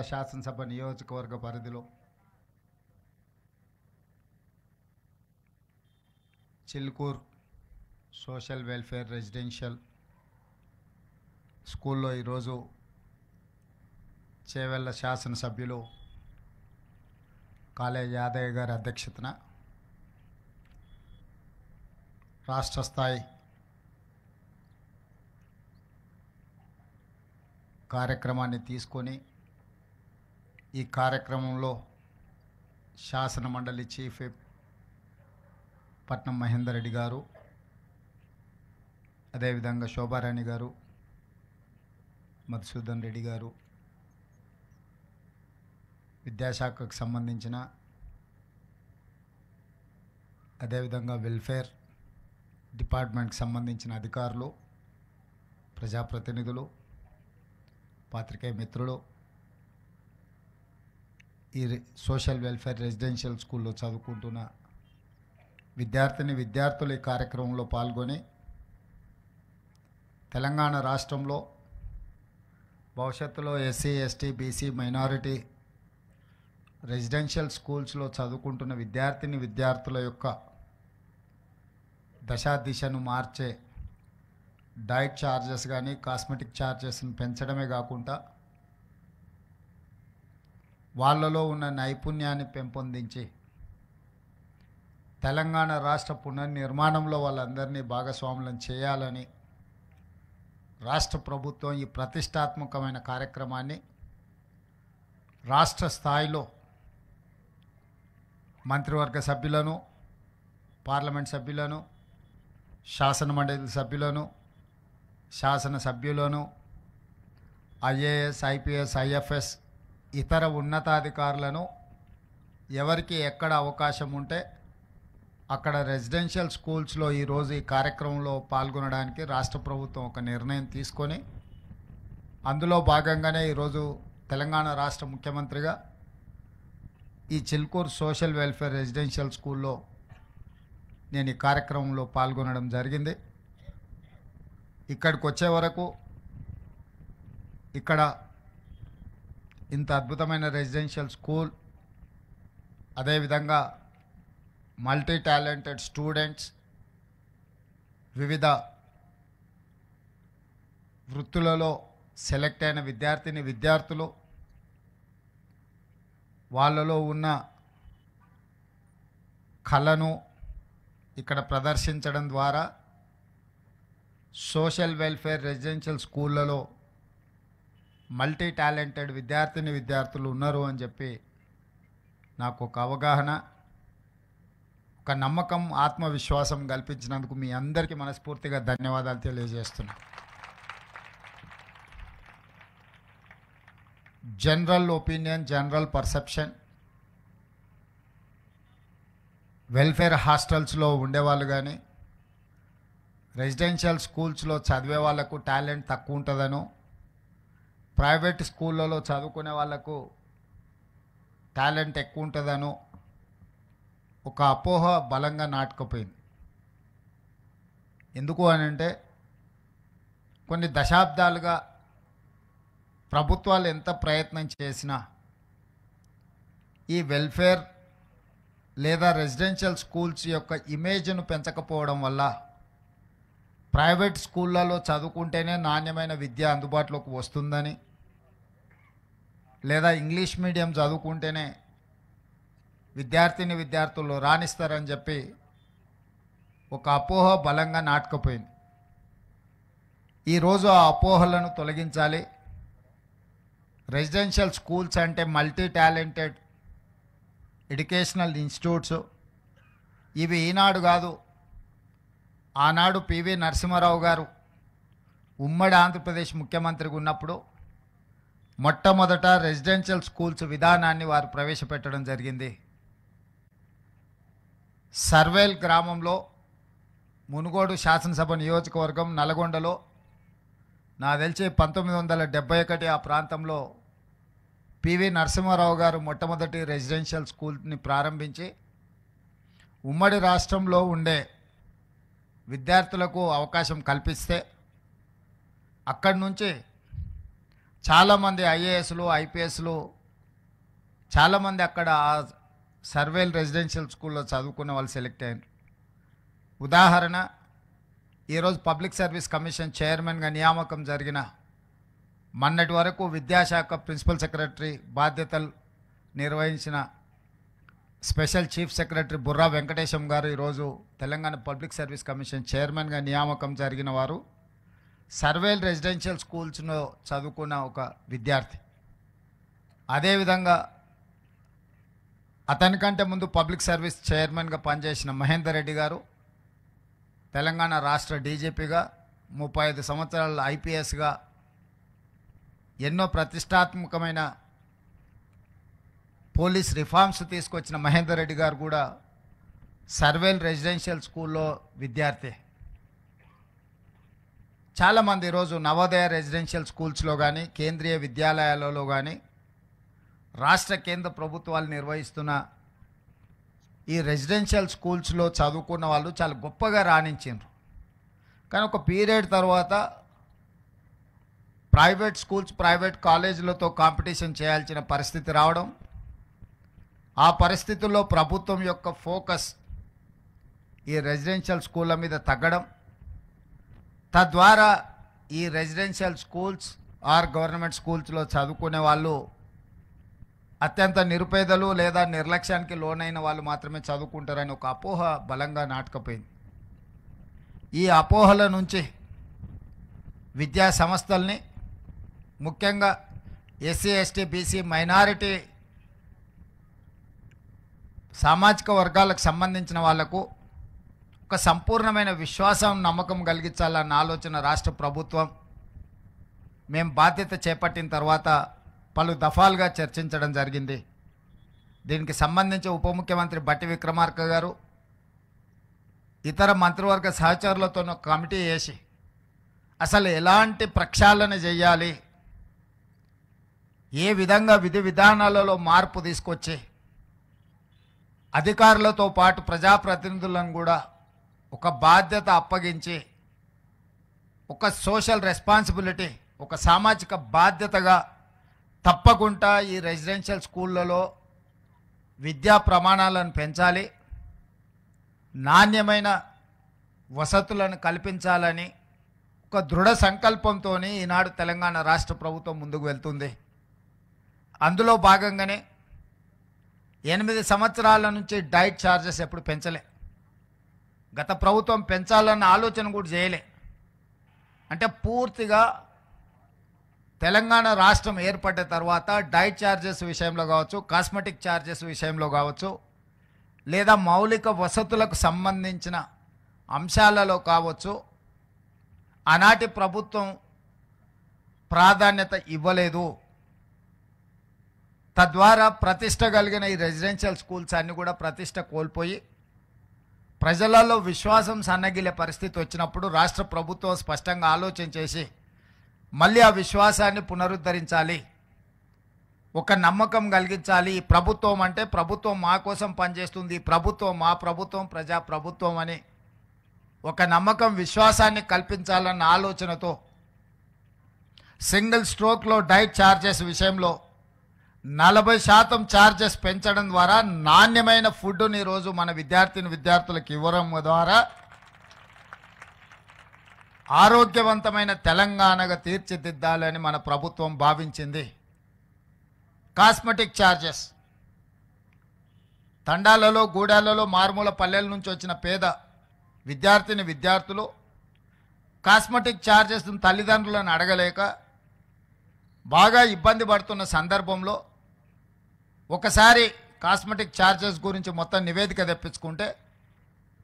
శాసనసభ నియోజకవర్గ పరిధిలో చిల్కూర్ సోషల్ వెల్ఫేర్ రెసిడెన్షియల్ స్కూల్లో ఈరోజు చేవెళ్ళ శాసనసభ్యులు కాళే యాదయ్య గారి అధ్యక్షతన రాష్ట్ర స్థాయి కార్యక్రమాన్ని తీసుకొని ఈ కార్యక్రమంలో శాసన మండలి చీఫ్ విప్ పట్నం మహేందర్ రెడ్డి గారు, అదేవిధంగా శోభారాణి గారు, మధుసూదన్ రెడ్డి గారు, విద్యాశాఖకు సంబంధించిన అదేవిధంగా వెల్ఫేర్ డిపార్ట్మెంట్కి సంబంధించిన అధికారులు, ప్రజాప్రతినిధులు, పాత్రికేయ మిత్రులు, ఈ సోషల్ వెల్ఫేర్ రెసిడెన్షియల్ స్కూల్లో చదువుకుంటున్న విద్యార్థులు ఈ కార్యక్రమంలో పాల్గొని తెలంగాణ రాష్ట్రంలో భవిష్యత్తులో SC, ST, BC, minority residential స్కూల్స్లో చదువుకుంటున్న విద్యార్థుల యొక్క దిశను మార్చే డైట్ ఛార్జెస్ కానీ కాస్మెటిక్ ఛార్జెస్ని పెంచడమే కాకుండా వాళ్ళలో ఉన్న నైపుణ్యాన్ని పెంపొందించి తెలంగాణ రాష్ట్ర పునర్నిర్మాణంలో వాళ్ళందరినీ భాగస్వాములను చేయాలని రాష్ట్ర ప్రభుత్వం ఈ ప్రతిష్టాత్మకమైన కార్యక్రమాన్ని రాష్ట్ర స్థాయిలో మంత్రివర్గ సభ్యులను, పార్లమెంట్ సభ్యులను, శాసనమండలి సభ్యులను, శాసనసభ్యులను, ఐఏఎస్, ఐపీఎస్, ఐఎఫ్ఎస్, ఇతర ఉన్నతాధికారులను ఎవరికి ఎక్కడ అవకాశం ఉంటే అక్కడ రెసిడెన్షియల్ స్కూల్స్లో ఈరోజు ఈ కార్యక్రమంలో పాల్గొనడానికి రాష్ట్ర ప్రభుత్వం ఒక నిర్ణయం తీసుకొని అందులో భాగంగానే ఈరోజు తెలంగాణ రాష్ట్ర ముఖ్యమంత్రిగా ఈ చిల్కూర్ సోషల్ వెల్ఫేర్ రెసిడెన్షియల్ స్కూల్లో నేను ఈ కార్యక్రమంలో పాల్గొనడం జరిగింది. ఇక్కడికి వచ్చే వరకు ఇక్కడ ఇంత అద్భుతమైన రెసిడెన్షియల్ స్కూల్, అదేవిధంగా మల్టీ టాలెంటెడ్ స్టూడెంట్స్, వివిధ వృత్తులలో సెలెక్ట్ అయిన విద్యార్థులు వాళ్ళలో ఉన్న కళను ఇక్కడ ప్రదర్శించడం ద్వారా సోషల్ వెల్ఫేర్ రెసిడెన్షియల్ స్కూళ్ళలో మల్టీ టాలెంటెడ్ విద్యార్థులు ఉన్నారు అని చెప్పి నాకు ఒక అవగాహన, ఒక నమ్మకం, ఆత్మవిశ్వాసం కల్పించినందుకు మీ అందరికీ మనస్ఫూర్తిగా ధన్యవాదాలు తెలియజేస్తున్నా. General opinion, general perception, welfare హాస్టల్స్లో ఉండేవాళ్ళు కానీ రెసిడెన్షియల్ స్కూల్స్లో చదివే వాళ్ళకు టాలెంట్ తక్కువ ఉంటుందనో, ప్రైవేట్ స్కూళ్ళలో చదువుకునే వాళ్ళకు టాలెంట్ ఎక్కువ ఉంటుందనో ఒక అపోహ బలంగా నాటుకుపోయింది. ఎందుకు అనంటే కొన్ని దశాబ్దాలుగా ప్రభుత్వాలు ఎంత ప్రయత్నం చేసినా ఈ వెల్ఫేర్ లేదా రెసిడెన్షియల్ స్కూల్స్ యొక్క ఇమేజ్ను పెంచకపోవడం వల్ల ప్రైవేట్ స్కూళ్ళలో చదువుకుంటేనే నాణ్యమైన విద్య అందుబాటులోకి వస్తుందని, లేదా ఇంగ్లీష్ మీడియం చదువుకుంటేనే విద్యార్థులు రాణిస్తారని చెప్పి ఒక అపోహ బలంగా నాటుకుపోయింది. ఈరోజు ఆ అపోహలను తొలగించాలి. రెసిడెన్షియల్ స్కూల్స్ అంటే మల్టీ టాలెంటెడ్ ఎడ్యుకేషనల్ ఇన్స్టిట్యూట్స్. ఇవి ఈనాడు కాదు, ఆనాడు పివి నరసింహారావు గారు ఉమ్మడి ఆంధ్రప్రదేశ్ ముఖ్యమంత్రిగా ఉన్నప్పుడు మొట్టమొదట రెసిడెన్షియల్ స్కూల్స్ విధానాన్ని వారు ప్రవేశపెట్టడం జరిగింది. సర్వేల్ గ్రామంలో, మునుగోడు శాసనసభ నియోజకవర్గం, నల్గొండలో నాకు తెలిసి 1971 ఆ ప్రాంతంలో పివి నరసింహారావు గారు మొట్టమొదటి రెసిడెన్షియల్ స్కూల్ని ప్రారంభించి ఉమ్మడి రాష్ట్రంలో ఉండే విద్యార్థులకు అవకాశం కల్పిస్తే అక్కడి నుంచి చాలామంది ఐఏఎస్లు, ఐపీఎస్లు చాలామంది అక్కడ సర్వేల్ రెసిడెన్షియల్ స్కూల్లో చదువుకున్న వాళ్ళు సెలెక్ట్ అయ్యారు. ఉదాహరణ, ఈరోజు పబ్లిక్ సర్వీస్ కమిషన్ చైర్మన్గా నియామకం జరిగిన మొన్నటి వరకు విద్యాశాఖ ప్రిన్సిపల్ సెక్రటరీ బాధ్యతలు నిర్వహించిన special chief secretary Borra Venkatesham గారు ఈరోజు తెలంగాణ పబ్లిక్ సర్వీస్ కమిషన్ చైర్మన్గా నియామకం జరిగిన వారు సర్వేల్ రెసిడెన్షియల్ స్కూల్స్లో చదువుకున్న ఒక విద్యార్థి. అదేవిధంగా అతనికంటే ముందు పబ్లిక్ సర్వీస్ చైర్మన్గా పనిచేసిన మహేందర్ రెడ్డి గారు తెలంగాణ రాష్ట్ర డీజీపీగా 35 సంవత్సరాల ఐపీఎస్గా ఎన్నో ప్రతిష్టాత్మకమైన పోలీస్ రిఫార్మ్స్ తీసుకొచ్చిన మహేందర్ రెడ్డి గారు కూడా సర్వేల్ రెసిడెన్షియల్ స్కూల్లో విద్యార్థి. చాలామంది ఈరోజు నవోదయ రెసిడెన్షియల్ స్కూల్స్లో కానీ కేంద్రీయ విద్యాలయాలలో కానీ రాష్ట్ర కేంద్ర ప్రభుత్వాలు నిర్వహిస్తున్న ఈ రెసిడెన్షియల్ స్కూల్స్లో చదువుకున్న వాళ్ళు చాలా గొప్పగా రాణించారు. కానీ ఒక పీరియడ్ తర్వాత ప్రైవేట్ స్కూల్స్ ప్రైవేట్ కాలేజీలతో కాంపిటీషన్ చేయాల్సిన పరిస్థితి రావడం, ఆ పరిస్థితుల్లో ప్రభుత్వం యొక్క ఫోకస్ ఈ రెసిడెన్షియల్ స్కూళ్ళ మీద తగ్గడం, తద్వారా ఈ రెసిడెన్షియల్ స్కూల్స్ ఆర్ గవర్నమెంట్ స్కూల్స్లో చదువుకునే వాళ్ళు అత్యంత నిరుపేదలు లేదా నిర్లక్ష్యానికి లోనైన వాళ్ళు మాత్రమే చదువుకుంటారని ఒక అపోహ బలంగా నాటుకుపోయింది. ఈ అపోహల నుంచి విద్యా సంస్థల్ని, ముఖ్యంగా ఎస్సీ ఎస్టీ బీసీ మైనారిటీ సామాజిక వర్గాలకు సంబంధించిన వాళ్లకు ఒక సంపూర్ణమైన విశ్వాసం నమ్మకం కలిగించాలన్న ఆలోచన రాష్ట్ర ప్రభుత్వం మేము బాధ్యత చేపట్టిన తర్వాత పలు దఫాలుగా చర్చించడం జరిగింది. దీనికి సంబంధించి ఉప ముఖ్యమంత్రి బట్టి విక్రమార్క గారు ఇతర మంత్రివర్గ సహచరులతో కమిటీ వేసి అసలు ఎలాంటి ప్రక్షాళన చేయాలి, ఏ విధంగా విధి విధానాలలో మార్పు తీసుకొచ్చి అధికారులతో పాటు ప్రజాప్రతినిధులను కూడా ఒక బాధ్యత అప్పగించి ఒక సోషల్ రెస్పాన్సిబిలిటీ, ఒక సామాజిక బాధ్యతగా తప్పకుండా ఈ రెసిడెన్షియల్ స్కూళ్ళలో విద్యా ప్రమాణాలను పెంచాలి, నాణ్యమైన వసతులను కల్పించాలని ఒక దృఢ సంకల్పంతో ఈనాడు తెలంగాణ రాష్ట్ర ప్రభుత్వం ముందుకు వెళ్తుంది. అందులో భాగంగానే 8 సంవత్సరాల నుంచి డైట్ ఛార్జెస్ ఎప్పుడు పెంచలే. గత ప్రభుత్వం పెంచాలన్న ఆలోచన కూడా చేయలే. అంటే పూర్తిగా తెలంగాణ రాష్ట్రం ఏర్పడ్డ తర్వాత డైట్ ఛార్జెస్ విషయంలో కావచ్చు, కాస్మెటిక్ ఛార్జెస్ విషయంలో కావచ్చు, లేదా మౌలిక వసతులకు సంబంధించిన అంశాలలో కావచ్చు, ఆనాటి ప్రభుత్వం ప్రాధాన్యత ఇవ్వలేదు. తద్వారా ప్రతిష్ట కలిగిన ఈ రెసిడెన్షియల్ స్కూల్స్ అన్నీ కూడా ప్రతిష్ట కోల్పోయి ప్రజలలో విశ్వాసం సన్నగిలే పరిస్థితి వచ్చినప్పుడు రాష్ట్ర ప్రభుత్వం స్పష్టంగా ఆలోచన చేసి మళ్ళీ ఆ విశ్వాసాన్ని పునరుద్ధరించాలి, ఒక నమ్మకం కలిగించాలి. ఈ ప్రభుత్వం అంటే ప్రభుత్వం మా కోసం పనిచేస్తుంది, ప్రభుత్వం మా ప్రభుత్వం ప్రజా ప్రభుత్వం అని ఒక నమ్మకం విశ్వాసాన్ని కల్పించాలన్న ఆలోచనతో సింగిల్ స్ట్రోక్లో డైట్ ఛార్జెస్ విషయంలో 40% ఛార్జెస్ పెంచడం ద్వారా నాణ్యమైన ఫుడ్ని ఈరోజు మన విద్యార్థులకు ఇవ్వడం ద్వారా ఆరోగ్యవంతమైన తెలంగాణగా తీర్చిదిద్దాలని మన ప్రభుత్వం భావించింది. కాస్మెటిక్ ఛార్జెస్ తండాలలో, గూడాలలో, మారుమూల పల్లెల నుంచి వచ్చిన పేద విద్యార్థులు కాస్మెటిక్ ఛార్జెస్ తల్లిదండ్రులను అడగలేక బాగా ఇబ్బంది పడుతున్న సందర్భంలో ఒకసారి కాస్మెటిక్ ఛార్జెస్ గురించి మొత్తం నివేదిక తెప్పించుకుంటే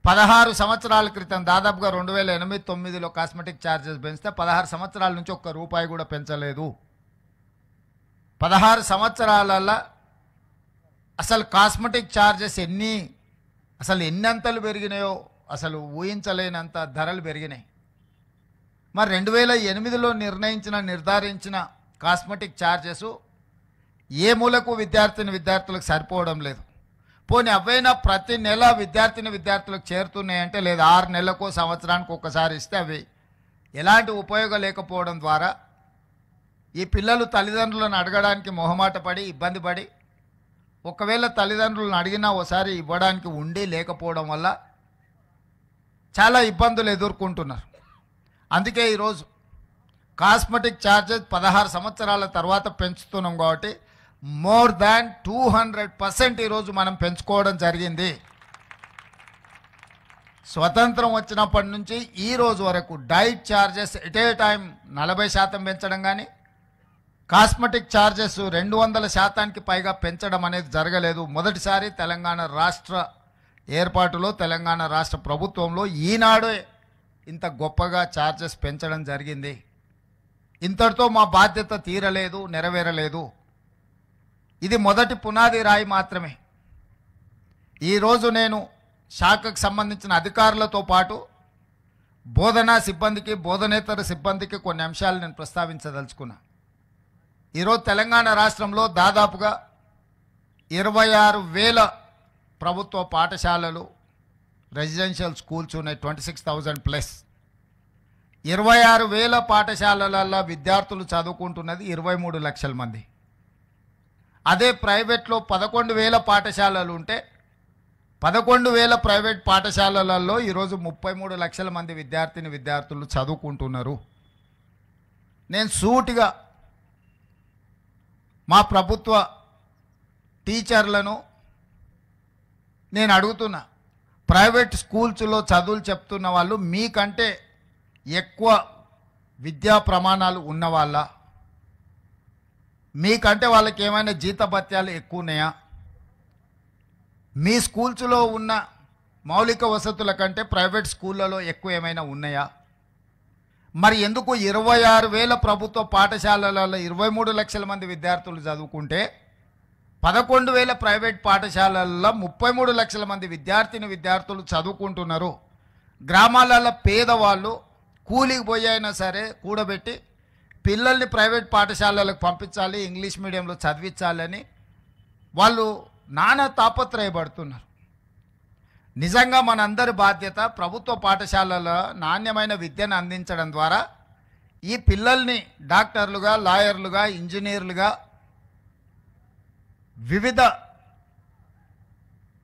16 సంవత్సరాల క్రితం దాదాపుగా 2008-09లో కాస్మెటిక్ ఛార్జెస్ పెంచితే 16 సంవత్సరాల నుంచి ఒక్క రూపాయి కూడా పెంచలేదు. 16 సంవత్సరాలలో అసలు కాస్మెటిక్ ఛార్జెస్ ఎన్నంతలు పెరిగినాయో అసలు ఊహించలేనంత ధరలు పెరిగినాయి. మరి 2008లో నిర్ధారించిన కాస్మెటిక్ ఛార్జెస్ ఏ మూలకు విద్యార్థులకు సరిపోవడం లేదు. పోనీ అవైనా ప్రతి నెల విద్యార్థులకు చేరుతున్నాయంటే లేదా 6 నెలలకు సంవత్సరానికి ఒక్కసారి ఇస్తే అవి ఎలాంటి ఉపయోగం లేకపోవడం ద్వారా ఈ పిల్లలు తల్లిదండ్రులను అడగడానికి మొహమాట పడి ఇబ్బంది పడి ఒకవేళ తల్లిదండ్రులను అడిగినా ఒకసారి ఇవ్వడానికి ఉండి లేకపోవడం వల్ల చాలా ఇబ్బందులు ఎదుర్కొంటున్నారు. అందుకే ఈరోజు కాస్మెటిక్ ఛార్జెస్ 16 సంవత్సరాల తర్వాత పెంచుతున్నాం కాబట్టి మోర్ దాన్ 200% ఈరోజు మనం పెంచుకోవడం జరిగింది. స్వతంత్రం వచ్చినప్పటి నుంచి ఈ రోజు వరకు diet charges at a time 40% పెంచడం కానీ కాస్మెటిక్ ఛార్జెస్ 200%కి పైగా పెంచడం అనేది జరగలేదు. మొదటిసారి తెలంగాణ రాష్ట్ర ఏర్పాటులో తెలంగాణ రాష్ట్ర ప్రభుత్వంలో ఈనాడే ఇంత గొప్పగా ఛార్జెస్ పెంచడం జరిగింది. ఇంతటితో మా బాధ్యత తీరలేదు, నెరవేరలేదు. ఇది మొదటి పునాది రాయి మాత్రమే. ఈరోజు నేను శాఖకు సంబంధించిన అధికారులతో పాటు బోధనా సిబ్బందికి, బోధనేతర సిబ్బందికి కొన్ని అంశాలు నేను ప్రస్తావించదలుచుకున్నా. ఈరోజు తెలంగాణ రాష్ట్రంలో దాదాపుగా 26,000 ప్రభుత్వ పాఠశాలలు, రెసిడెన్షియల్ స్కూల్స్ ఉన్నాయి, 26,000+. 26,000 పాఠశాలలలో విద్యార్థులు చదువుకుంటున్నది 23 లక్షల మంది. అదే ప్రైవేట్లో 11,000 పాఠశాలలు ఉంటే 11,000 ప్రైవేట్ పాఠశాలలలో ఈరోజు 33 లక్షల మంది విద్యార్థులు చదువుకుంటున్నారు. నేను సూటిగా మా ప్రభుత్వ టీచర్లను నేను అడుగుతున్నా, ప్రైవేట్ స్కూల్స్లో చదువులు చెప్తున్న వాళ్ళు మీకంటే ఎక్కువ విద్యా ప్రమాణాలు ఉన్నవాళ్ళ, మీకంటే వాళ్ళకి ఏమైనా జీతభత్యాలు ఎక్కువ ఉన్నాయా? మీ స్కూల్స్లో ఉన్న మౌలిక వసతుల కంటే ప్రైవేట్ స్కూళ్ళలో ఎక్కువ ఏమైనా ఉన్నాయా? మరి ఎందుకు 26,000 ప్రభుత్వ పాఠశాలలలో 23 లక్షల మంది విద్యార్థులు చదువుకుంటే 11,000 ప్రైవేట్ పాఠశాలల్లో 33 లక్షల మంది విద్యార్థులు చదువుకుంటున్నారు? గ్రామాలలో పేదవాళ్ళు కూలికి పోయి అయినా సరే కూడబెట్టి పిల్లల్ని ప్రైవేట్ పాఠశాలలకు పంపించాలి, ఇంగ్లీష్ మీడియంలో చదివించాలని వాళ్ళు నానా తాపత్రయపడుతున్నారు. నిజంగా మనందరి బాధ్యత ప్రభుత్వ పాఠశాలలో నాణ్యమైన విద్యను అందించడం ద్వారా ఈ పిల్లల్ని డాక్టర్లుగా, లాయర్లుగా, ఇంజనీర్లుగా, వివిధ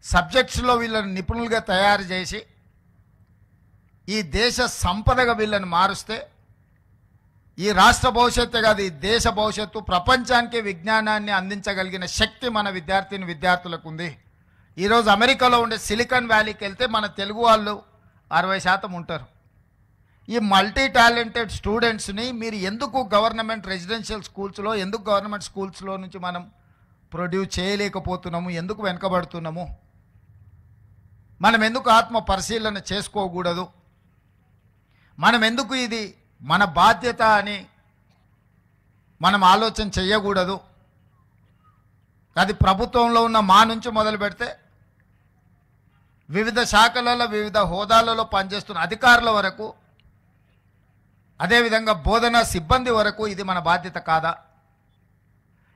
సబ్జెక్ట్స్లో వీళ్ళని నిపుణులుగా తయారు చేసి ఈ దేశ సంపదగా వీళ్ళని మారుస్తే ఈ రాష్ట్ర భవిష్యత్తు కాదు, ఈ దేశ భవిష్యత్తు, ప్రపంచానికి విజ్ఞానాన్ని అందించగలిగిన శక్తి మన విద్యార్థులకు ఉంది. ఈరోజు అమెరికాలో ఉండే సిలికాన్ వ్యాలీకి వెళ్తే మన తెలుగు వాళ్ళు 60% ఉంటారు. ఈ మల్టీ టాలెంటెడ్ స్టూడెంట్స్ని మీరు ఎందుకు గవర్నమెంట్ రెసిడెన్షియల్ స్కూల్స్లో, ఎందుకు గవర్నమెంట్ స్కూల్స్లో నుంచి మనం ప్రొడ్యూస్ చేయలేకపోతున్నాము? ఎందుకు వెనుకబడుతున్నాము? మనం ఎందుకు ఆత్మ పరిశీలన చేసుకోకూడదు? మనం ఎందుకు ఇది మన బాధ్యత అని మనం ఆలోచన చేయకూడదు? అది ప్రభుత్వంలో ఉన్న మా నుంచి మొదలు పెడితే వివిధ శాఖలలో, వివిధ హోదాలలో పనిచేస్తున్న అధికారుల వరకు, అదేవిధంగా బోధనా సిబ్బంది వరకు ఇది మన బాధ్యత కాదా?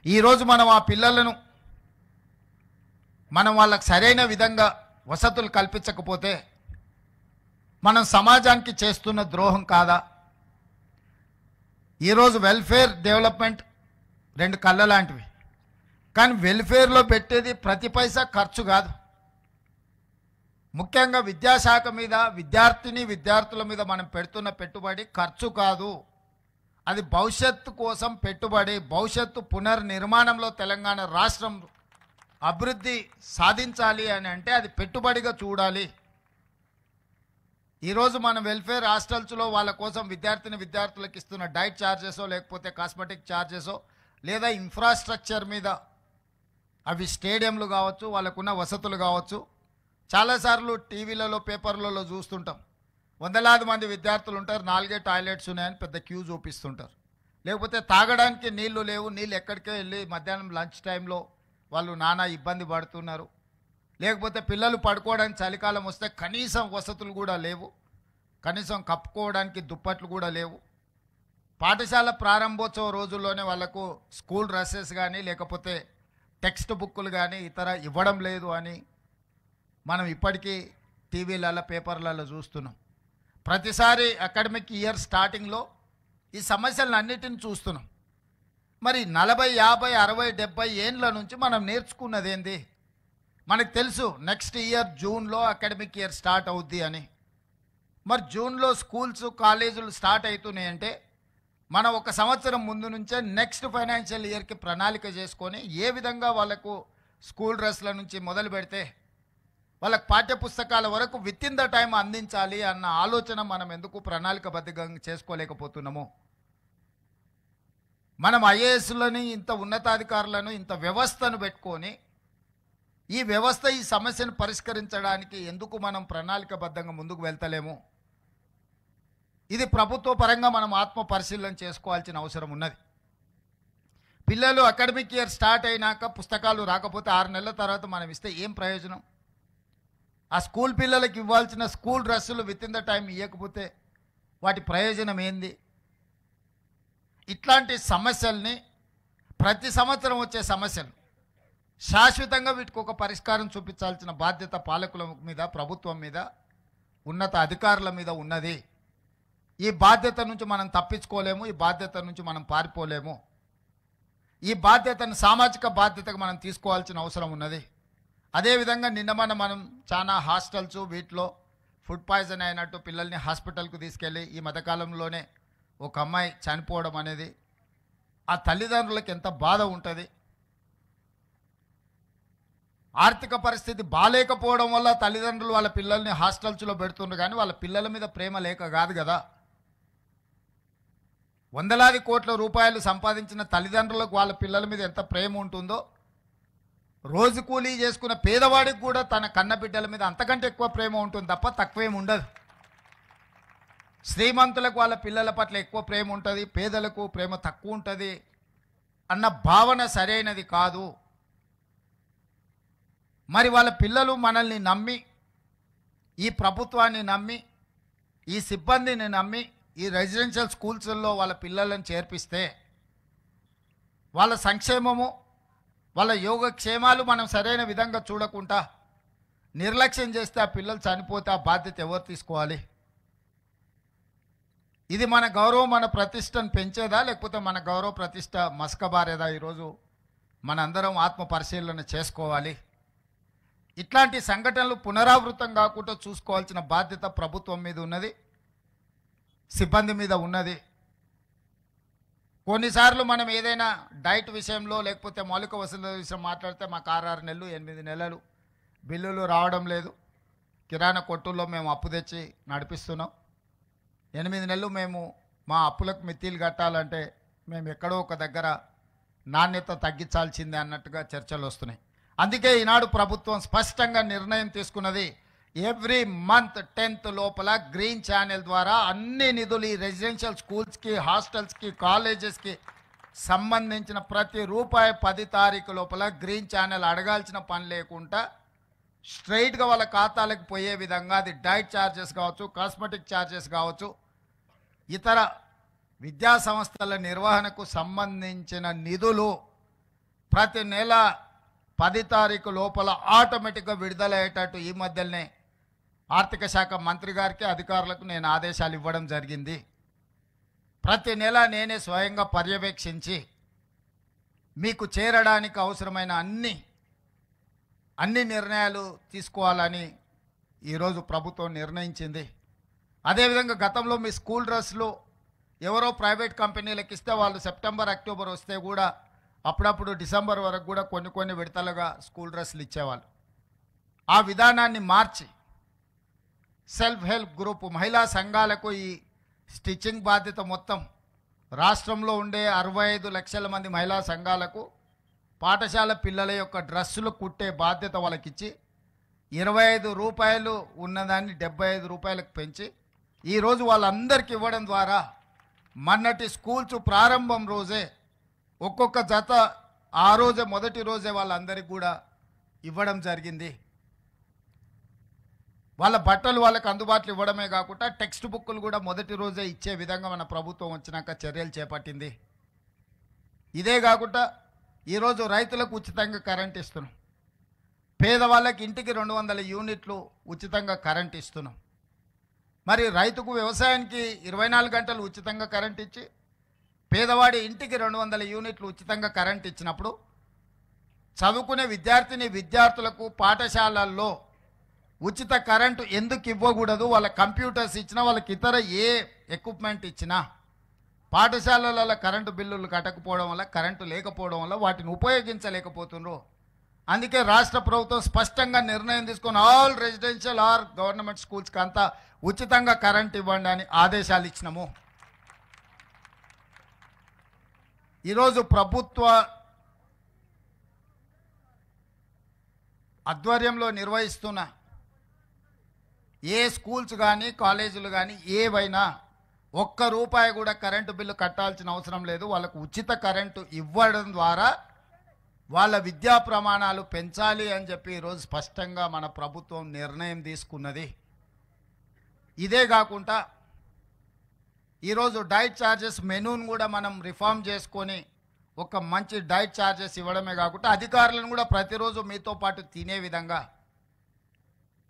ఈరోజు మనం ఆ పిల్లలను వాళ్ళకి సరైన విధంగా వసతులు కల్పించకపోతే మనం సమాజానికి చేస్తున్న ద్రోహం కాదా? ఈరోజు వెల్ఫేర్, డెవలప్మెంట్ 2 కళ్ళ లాంటివి. కానీ వెల్ఫేర్లో పెట్టేది ప్రతి పైసా ఖర్చు కాదు. ముఖ్యంగా విద్యాశాఖ మీద, విద్యార్థుల మీద మనం పెడుతున్న పెట్టుబడి ఖర్చు కాదు. అది భవిష్యత్తు కోసం పెట్టుబడి. భవిష్యత్తు పునర్నిర్మాణంలో తెలంగాణ రాష్ట్రం అభివృద్ధి సాధించాలి అని అంటే అది పెట్టుబడిగా చూడాలి. ఈరోజు మన వెల్ఫేర్ హాస్టల్స్లో వాళ్ళ కోసం విద్యార్థులకు ఇస్తున్న డైట్ ఛార్జెసో, లేకపోతే కాస్మెటిక్ ఛార్జెసో, లేదా ఇన్ఫ్రాస్ట్రక్చర్ మీద, అవి స్టేడియంలు కావచ్చు, వాళ్ళకున్న వసతులు కావచ్చు, చాలాసార్లు టీవీలలో, పేపర్లలో చూస్తుంటాం. వందలాది మంది విద్యార్థులు ఉంటారు, 4 టాయిలెట్స్ ఉన్నాయని పెద్ద క్యూ చూపిస్తుంటారు. లేకపోతే తాగడానికి నీళ్లు లేవు, నీళ్ళు ఎక్కడికే వెళ్ళి మధ్యాహ్నం లంచ్ టైంలో వాళ్ళు నానా ఇబ్బంది పడుతున్నారు. లేకపోతే పిల్లలు పడుకోవడానికి చలికాలం వస్తే కనీసం వసతులు కూడా లేవు, కనీసం కప్పుకోవడానికి దుప్పట్లు కూడా లేవు. పాఠశాల ప్రారంభోత్సవ రోజుల్లోనే వాళ్ళకు స్కూల్ డ్రెస్సెస్ కానీ, లేకపోతే టెక్స్ట్ బుక్కులు కానీ ఇతర ఇవ్వడం లేదు అని మనం ఇప్పటికీ టీవీలలో, పేపర్లలో చూస్తున్నాం. ప్రతిసారి అకాడమిక్ ఇయర్ స్టార్టింగ్లో ఈ సమస్యలను అన్నిటిని చూస్తున్నాం. మరి 40, 50, 60, 70 ఏండ్ల నుంచి మనం నేర్చుకున్నది ఏంది? మనకు తెలుసు నెక్స్ట్ ఇయర్ జూన్లో అకాడమిక్ ఇయర్ స్టార్ట్ అవుద్ది అని. మరి జూన్లో స్కూల్స్ కాలేజీలు స్టార్ట్ అవుతున్నాయంటే మనం ఒక సంవత్సరం ముందు నుంచే నెక్స్ట్ ఫైనాన్షియల్ ఇయర్కి ప్రణాళిక చేసుకొని ఏ విధంగా వాళ్ళకు స్కూల్ డ్రెస్ల నుంచి మొదలు పెడితే వాళ్ళకి పాఠ్యపుస్తకాల వరకు విత్ ఇన్ ద టైం అందించాలి అన్న ఆలోచన మనం ఎందుకు ప్రణాళికబద్ధంగా చేసుకోలేకపోతున్నాము? మనం ఐఏఎస్లని ఇంత ఉన్నతాధికారులను ఇంత వ్యవస్థను పెట్టుకొని ఈ వ్యవస్థ ఈ సమస్యను పరిష్కరించడానికి ఎందుకు మనం ప్రణాళికబద్ధంగా ముందుకు వెళ్తలేము? ఇది ప్రభుత్వ పరంగా మనం ఆత్మ పరిశీలన చేసుకోవాల్సిన అవసరం ఉన్నది. పిల్లలు అకాడమిక్ ఇయర్ స్టార్ట్ అయినాక పుస్తకాలు రాకపోతే 6 నెలల తర్వాత మనం ఇస్తే ఏం ప్రయోజనం? ఆ స్కూల్ పిల్లలకి ఇవ్వాల్సిన స్కూల్ డ్రెస్సులు విత్ ఇన్ ద టైం ఇవ్వకపోతే వాటి ప్రయోజనం ఏంది? ఇట్లాంటి సమస్యల్ని ప్రతి సంవత్సరం వచ్చే సమస్యలు శాశ్వతంగా వీటికి ఒక పరిష్కారం చూపించాల్సిన బాధ్యత పాలకుల మీద, ప్రభుత్వం మీద, ఉన్నత అధికారుల మీద ఉన్నది. ఈ బాధ్యత నుంచి మనం తప్పించుకోలేము, ఈ బాధ్యత నుంచి మనం పారిపోలేము. ఈ బాధ్యతను సామాజిక బాధ్యతగా మనం తీసుకోవాల్సిన అవసరం ఉన్నది. అదేవిధంగా నిన్న మనం చాలా హాస్టల్స్ వీటిలో ఫుడ్ పాయిజన్ అయినట్టు పిల్లల్ని హాస్పిటల్కు తీసుకెళ్ళి ఈ మధ్యకాలంలోనే ఒక అమ్మాయి చనిపోవడం అనేది ఆ తల్లిదండ్రులకు ఎంత బాధ ఉంటుంది. ఆర్థిక పరిస్థితి బాలేకపోవడం వల్ల తల్లిదండ్రులు వాళ్ళ పిల్లల్ని హాస్టల్స్లో పెడుతుండ్రు, కానీ వాళ్ళ పిల్లల మీద ప్రేమ లేక కాదు కదా. వందలాది కోట్ల రూపాయలు సంపాదించిన తల్లిదండ్రులకు వాళ్ళ పిల్లల మీద ఎంత ప్రేమ ఉంటుందో, రోజు కూలీ చేసుకున్న పేదవాడికి కూడా తన కన్న బిడ్డల మీద అంతకంటే ఎక్కువ ప్రేమ ఉంటుంది తప్ప తక్కువేం ఉండదు. శ్రీమంతులకు వాళ్ళ పిల్లల పట్ల ఎక్కువ ప్రేమ ఉంటుంది, పేదలకు ప్రేమ తక్కువ ఉంటుంది అన్న భావన సరైనది కాదు. మరి వాళ్ళ పిల్లలు మనల్ని నమ్మి, ఈ ప్రభుత్వాన్ని నమ్మి, ఈ సిబ్బందిని నమ్మి ఈ రెసిడెన్షియల్ స్కూల్స్లో వాళ్ళ పిల్లలను చేర్పిస్తే వాళ్ళ సంక్షేమము, వాళ్ళ యోగక్షేమాలు మనం సరైన విధంగా చూడకుండా నిర్లక్ష్యం చేస్తే ఆ పిల్లలు చనిపోతే ఆ బాధ్యత ఎవరు తీసుకోవాలి? ఇది మన గౌరవం, మన ప్రతిష్టను పెంచేదా, లేకపోతే మన గౌరవ ప్రతిష్ట మసకబారేదా? ఈరోజు మనందరం ఆత్మ పరిశీలన చేసుకోవాలి. ఇట్లాంటి సంఘటనలు పునరావృతం కాకుండా చూసుకోవాల్సిన బాధ్యత ప్రభుత్వం మీద ఉన్నది, సిబ్బంది మీద ఉన్నది. కొన్నిసార్లు మనం ఏదైనా డైట్ విషయంలో లేకపోతే మౌలిక వసతుల విషయం మాట్లాడితే మాకు 6 నెలలు 8 నెలలు బిల్లులు రావడం లేదు, కిరాణా కొట్టుల్లో మేము అప్పు తెచ్చి నడిపిస్తున్నాం, 8 నెలలు మేము మా అప్పులకు మిత్తిలు కట్టాలంటే మేము ఎక్కడో ఒక దగ్గర నాణ్యత తగ్గించాల్సిందే అన్నట్టుగా చర్చలు వస్తున్నాయి. అందుకే ఈనాడు ప్రభుత్వం స్పష్టంగా నిర్ణయం తీసుకున్నది, ఎవ్రీ మంత్ 10th లోపల గ్రీన్ ఛానల్ ద్వారా అన్ని నిధులు ఈ రెసిడెన్షియల్ స్కూల్స్కి, హాస్టల్స్కి, కాలేజెస్కి సంబంధించిన ప్రతి రూపాయి 10 తారీఖు లోపల గ్రీన్ ఛానల్ అడగాల్సిన పని లేకుండా స్ట్రైట్గా వాళ్ళ ఖాతాలకు పోయే విధంగా, అది డైట్ ఛార్జెస్ కావచ్చు, కాస్మెటిక్ ఛార్జెస్ కావచ్చు, ఇతర విద్యా సంస్థల నిర్వహణకు సంబంధించిన నిధులు ప్రతి నెల 10 తారీఖు లోపల ఆటోమేటిక్గా విడుదలయ్యేటట్టు ఈ మధ్యలోనే ఆర్థిక శాఖ మంత్రి గారికి, అధికారులకు నేను ఆదేశాలు ఇవ్వడం జరిగింది. ప్రతి నెల నేనే స్వయంగా పర్యవేక్షించి మీకు చేరడానికి అవసరమైన అన్ని నిర్ణయాలు తీసుకోవాలని ఈరోజు ప్రభుత్వం నిర్ణయించింది. అదేవిధంగా గతంలో మీ స్కూల్ డ్రెస్లు ఎవరో ప్రైవేట్ కంపెనీలకు ఇస్తే వాళ్ళు సెప్టెంబర్, అక్టోబర్ వస్తే కూడా అప్పుడప్పుడు డిసెంబర్ వరకు కూడా కొన్ని విడతలుగా స్కూల్ డ్రెస్సులు ఇచ్చేవాళ్ళు. ఆ విధానాన్ని మార్చి సెల్ఫ్ హెల్ప్ గ్రూప్ మహిళా సంఘాలకు ఈ స్టిచ్చింగ్ బాధ్యత మొత్తం రాష్ట్రంలో ఉండే 65 లక్షల మంది మహిళా సంఘాలకు పాఠశాల పిల్లల యొక్క డ్రెస్సులు కుట్టే బాధ్యత వాళ్ళకిచ్చి 25 రూపాయలు ఉన్నదాన్ని 75 రూపాయలకు పెంచి ఈరోజు వాళ్ళందరికీ ఇవ్వడం ద్వారా మొన్నటి స్కూల్స్ ప్రారంభం రోజే ఒక్కొక్క జత ఆ రోజే మొదటి రోజే వాళ్ళందరికీ కూడా ఇవ్వడం జరిగింది. వాళ్ళ బట్టలు వాళ్ళకి అందుబాటులో ఇవ్వడమే కాకుండా టెక్స్ట్ బుక్కులు కూడా మొదటి రోజే ఇచ్చే విధంగా మన ప్రభుత్వం వచ్చినాక చర్యలు చేపట్టింది. ఇదే కాకుండా ఈరోజు రైతులకు ఉచితంగా కరెంట్ ఇస్తున్నాం, పేదవాళ్ళకి ఇంటికి 200 యూనిట్లు ఉచితంగా కరెంట్ ఇస్తున్నాం. మరి రైతుకు వ్యవసాయానికి 24 గంటలు ఉచితంగా కరెంట్ ఇచ్చి పేదవాడి ఇంటికి 200 యూనిట్లు ఉచితంగా కరెంట్ ఇచ్చినప్పుడు చదువుకునే విద్యార్థులకు పాఠశాలల్లో ఉచిత కరెంటు ఎందుకు ఇవ్వకూడదు? వాళ్ళ కంప్యూటర్స్ ఇచ్చినా, వాళ్ళకి ఇతర ఏ ఎక్విప్మెంట్ ఇచ్చినా పాఠశాలలలో కరెంటు బిల్లులు కట్టకపోవడం వల్ల, కరెంటు లేకపోవడం వల్ల వాటిని ఉపయోగించలేకపోతున్నారు. అందుకే రాష్ట్ర ప్రభుత్వం స్పష్టంగా నిర్ణయం తీసుకొని ఆల్ రెసిడెన్షియల్ ఆర్ గవర్నమెంట్ స్కూల్స్కి అంతా ఉచితంగా కరెంట్ ఇవ్వండి అని ఆదేశాలు ఇచ్చినాము. ఈరోజు ప్రభుత్వ ఆధ్వర్యంలో నిర్వహిస్తున్న ఏ స్కూల్స్ కానీ కాలేజీలు కానీ ఏవైనా ₹1 కూడా కరెంటు బిల్లు కట్టాల్సిన అవసరం లేదు. వాళ్ళకు ఉచిత కరెంటు ఇవ్వడం ద్వారా వాళ్ళ విద్యా ప్రమాణాలు పెంచాలి అని చెప్పి ఈరోజు స్పష్టంగా మన ప్రభుత్వం నిర్ణయం తీసుకున్నది. ఇదే కాకుండా ఈరోజు డైట్ ఛార్జెస్ మెనూను కూడా మనం రిఫార్మ్ చేసుకొని ఒక మంచి డైట్ ఛార్జెస్ ఇవ్వడమే కాకుండా అధికారులను కూడా ప్రతిరోజు మీతో పాటు తినే విధంగా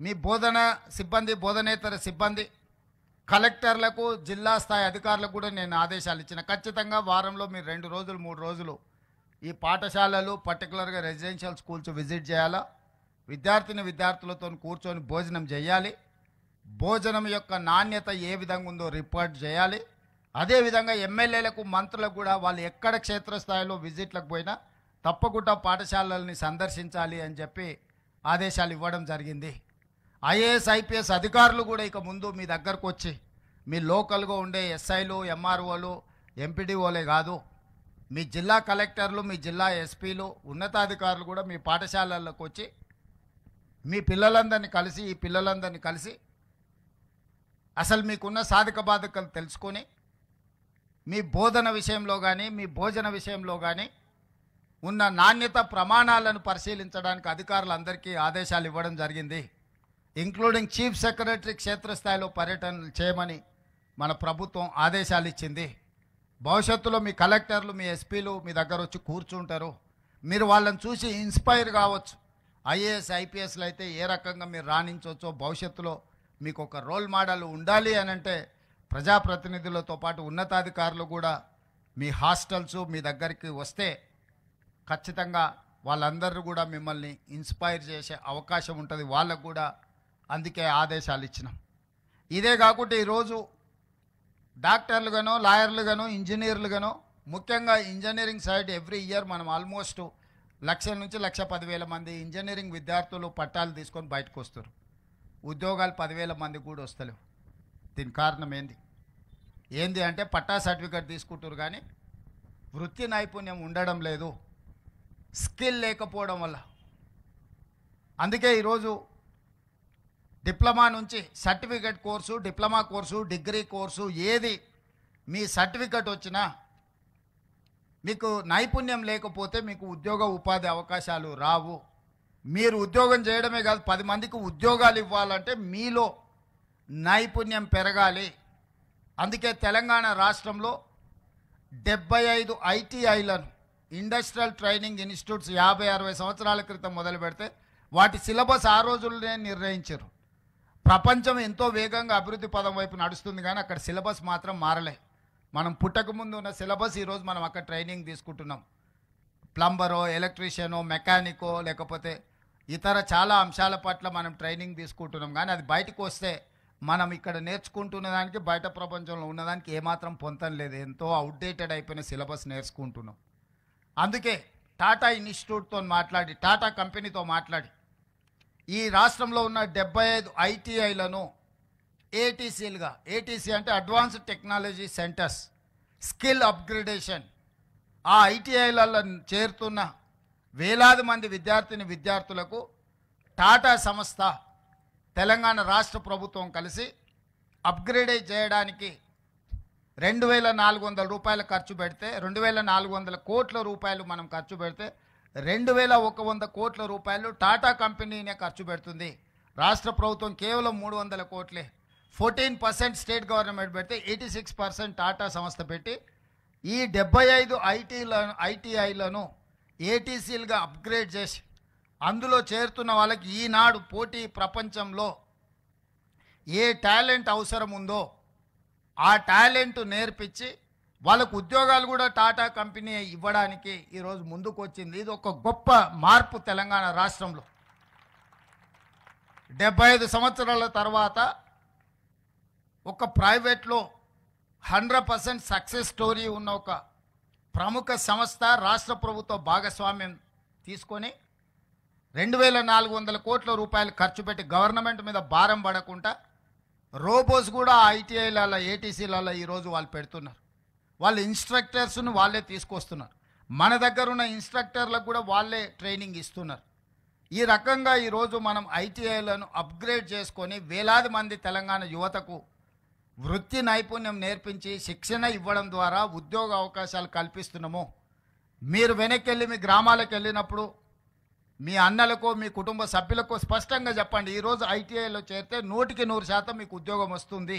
మీ బోధన సిబ్బంది, బోధనేతర సిబ్బంది, కలెక్టర్లకు, జిల్లా స్థాయి అధికారులకు కూడా నేను ఆదేశాలు ఇచ్చిన. ఖచ్చితంగా వారంలో మీరు 2 రోజులు 3 రోజులు ఈ పాఠశాలలు పర్టికులర్గా రెసిడెన్షియల్ స్కూల్స్ విజిట్ చేయాలా. విద్యార్థులతో కూర్చొని భోజనం చేయాలి. భోజనం యొక్క నాణ్యత ఏ విధంగా ఉందో రిపోర్ట్ చేయాలి. అదేవిధంగా ఎమ్మెల్యేలకు, మంత్రులకు కూడా వాళ్ళు ఎక్కడ క్షేత్రస్థాయిలో విజిట్లకు పోయినా తప్పకుండా పాఠశాలల్ని సందర్శించాలి అని చెప్పి ఆదేశాలు ఇవ్వడం జరిగింది. ఐఏఎస్, ఐపీఎస్ అధికారులు కూడా ఇక ముందు మీ దగ్గరకు వచ్చి మీ లోకల్గా ఉండే ఎస్ఐలు, ఎంఆర్ఓలు, ఎంపీడీఓలే కాదు, మీ జిల్లా కలెక్టర్లు, మీ జిల్లా ఎస్పీలు, ఉన్నతాధికారులు కూడా మీ పాఠశాలలకు వచ్చి మీ పిల్లలందరినీ కలిసి అసలు మీకున్న సాధక బాధకాలు తెలుసుకొని మీ బోధన విషయంలో కానీ, మీ భోజన విషయంలో కానీ ఉన్న నాణ్యత ప్రమాణాలను పరిశీలించడానికి అధికారులందరికీ ఆదేశాలు ఇవ్వడం జరిగింది. ఇంక్లూడింగ్ చీఫ్ సెక్రటరీ క్షేత్రస్థాయిలో పర్యటనలు చేయమని మన ప్రభుత్వం ఆదేశాలు ఇచ్చింది. భవిష్యత్తులో మీ కలెక్టర్లు, మీ ఎస్పీలు మీ దగ్గర వచ్చి కూర్చుంటారు. మీరు వాళ్ళని చూసి ఇన్స్పైర్ కావచ్చు. ఐఏఎస్, ఐపీఎస్లు అయితే ఏ రకంగా మీరు రాణించవచ్చో, భవిష్యత్తులో మీకు ఒక రోల్ మోడల్ ఉండాలి అని అంటే ప్రజాప్రతినిధులతో పాటు ఉన్నతాధికారులు కూడా మీ హాస్టల్స్ మీ దగ్గరికి వస్తే ఖచ్చితంగా వాళ్ళందరూ కూడా మిమ్మల్ని ఇన్స్పైర్ చేసే అవకాశం ఉంటుంది. వాళ్ళకు కూడా అందుకే ఆదేశాలు ఇచ్చినాం. ఇదే కాకుండా ఈరోజు డాక్టర్లుగానో, లాయర్లుగానో, ఇంజనీర్లుగానో, ముఖ్యంగా ఇంజనీరింగ్ సైడ్ ఎవ్రీ ఇయర్ మనం ఆల్మోస్ట్ 1,00,000 నుంచి 1,10,000 మంది ఇంజనీరింగ్ విద్యార్థులు పట్టాలు తీసుకొని బయటకు వస్తారు. ఉద్యోగాలు 10,000 మందికి కూడా వస్తలేవు. దీని కారణం ఏంది అంటే పట్టా సర్టిఫికేట్ తీసుకుంటారు కానీ వృత్తి నైపుణ్యం ఉండడం లేదు, స్కిల్ లేకపోవడం వల్ల. అందుకే ఈరోజు డిప్లొమా నుంచి certificate course, diploma course, degree course ఏది మీ సర్టిఫికేట్ వచ్చినా మీకు నైపుణ్యం లేకపోతే మీకు ఉద్యోగ ఉపాధి అవకాశాలు రావు. మీరు ఉద్యోగం చేయడమే కాదు, 10 మందికి ఉద్యోగాలు ఇవ్వాలంటే మీలో నైపుణ్యం పెరగాలి. అందుకే తెలంగాణ రాష్ట్రంలో 75 ఐటీఐలను, ఇండస్ట్రియల్ ట్రైనింగ్ ఇన్స్టిట్యూట్స్ 50-60 సంవత్సరాల క్రితం మొదలు పెడితే వాటి సిలబస్ ఆ రోజుల్లోనే నిర్ణయించారు. ప్రపంచం ఎంతో వేగంగా అభివృద్ధి పదం వైపు నడుస్తుంది కానీ అక్కడ సిలబస్ మాత్రం మారలే. మనం పుట్టకముందు ఉన్న సిలబస్ ఈరోజు మనం అక్కడ ట్రైనింగ్ తీసుకుంటున్నాం. ప్లంబరో, ఎలక్ట్రీషియనో, మెకానికో, లేకపోతే ఇతర చాలా అంశాల పట్ల మనం ట్రైనింగ్ తీసుకుంటున్నాం. కానీ అది బయటకు వస్తే మనం ఇక్కడ నేర్చుకుంటున్న దానికి బయట ప్రపంచంలో ఉన్నదానికి ఏమాత్రం పొంతం లేదు. ఎంతో అవుట్డేటెడ్ అయిపోయిన సిలబస్ నేర్చుకుంటున్నాం. అందుకే టాటా ఇన్స్టిట్యూట్తో మాట్లాడి, టాటా కంపెనీతో మాట్లాడి ఈ రాష్ట్రంలో ఉన్న 75 ఐటీఐలను ఏటీసీలుగా, ఏటీసీ అంటే advanced technology centres, skill upgradation, ఆ ఐటీఐలలో చేరుతున్న వేలాది మంది విద్యార్థులకు టాటా సంస్థ, తెలంగాణ రాష్ట్ర ప్రభుత్వం కలిసి అప్గ్రేడ్ చేయడానికి 2,400 రూపాయలు ఖర్చు పెడితే, 2,400 కోట్ల రూపాయలు మనం ఖర్చు పెడితే 2,100 కోట్ల రూపాయలు టాటా కంపెనీనే ఖర్చు పెడుతుంది. రాష్ట్ర ప్రభుత్వం కేవలం 300 కోట్లే. 14% స్టేట్ గవర్నమెంట్ పెడితే 86% టాటా సంస్థ పెట్టి ఈ 75 ఐటీఐలను ఏటీసీలుగా అప్గ్రేడ్ చేసి అందులో చేరుతున్న వాళ్ళకి ఈనాడు పోటీ ప్రపంచంలో ఏ టాలెంట్ అవసరం ఉందో ఆ టాలెంట్ నేర్పించి వాళ్ళకు ఉద్యోగాలు కూడా టాటా కంపెనీ ఇవ్వడానికి ఈరోజు ముందుకు వచ్చింది. ఇది ఒక గొప్ప మార్పు తెలంగాణ రాష్ట్రంలో. 75 సంవత్సరాల తర్వాత ఒక ప్రైవేట్లో 100% సక్సెస్ స్టోరీ ఉన్న ఒక ప్రముఖ సంస్థ రాష్ట్ర ప్రభుత్వ భాగస్వామ్యం తీసుకొని 2400 కోట్ల రూపాయలు ఖర్చు పెట్టి గవర్నమెంట్ మీద భారం పడకుండా రోబోస్ కూడా ఐటీఐలలో ఏటీసీలలో ఈరోజు వాళ్ళు పెడుతున్నారు. వాళ్ళు ఇన్స్ట్రక్టర్స్ను వాళ్ళే తీసుకొస్తున్నారు. మన దగ్గర ఉన్న ఇన్స్ట్రక్టర్లకు కూడా వాళ్ళే ట్రైనింగ్ ఇస్తున్నారు. ఈ రకంగా ఈరోజు మనం ఐటీఐలను అప్గ్రేడ్ చేసుకొని వేలాది మంది తెలంగాణ యువతకు వృత్తి నైపుణ్యం నేర్పించి శిక్షణ ఇవ్వడం ద్వారా ఉద్యోగ అవకాశాలు కల్పిస్తున్నాము. మీరు వెనక్కి వెళ్ళి మీ గ్రామాలకు వెళ్ళినప్పుడు మీ అన్నలకు మీ కుటుంబ సభ్యులకు స్పష్టంగా చెప్పండి, ఈరోజు ఐటీఐలో చేరితే 100% మీకు ఉద్యోగం వస్తుంది.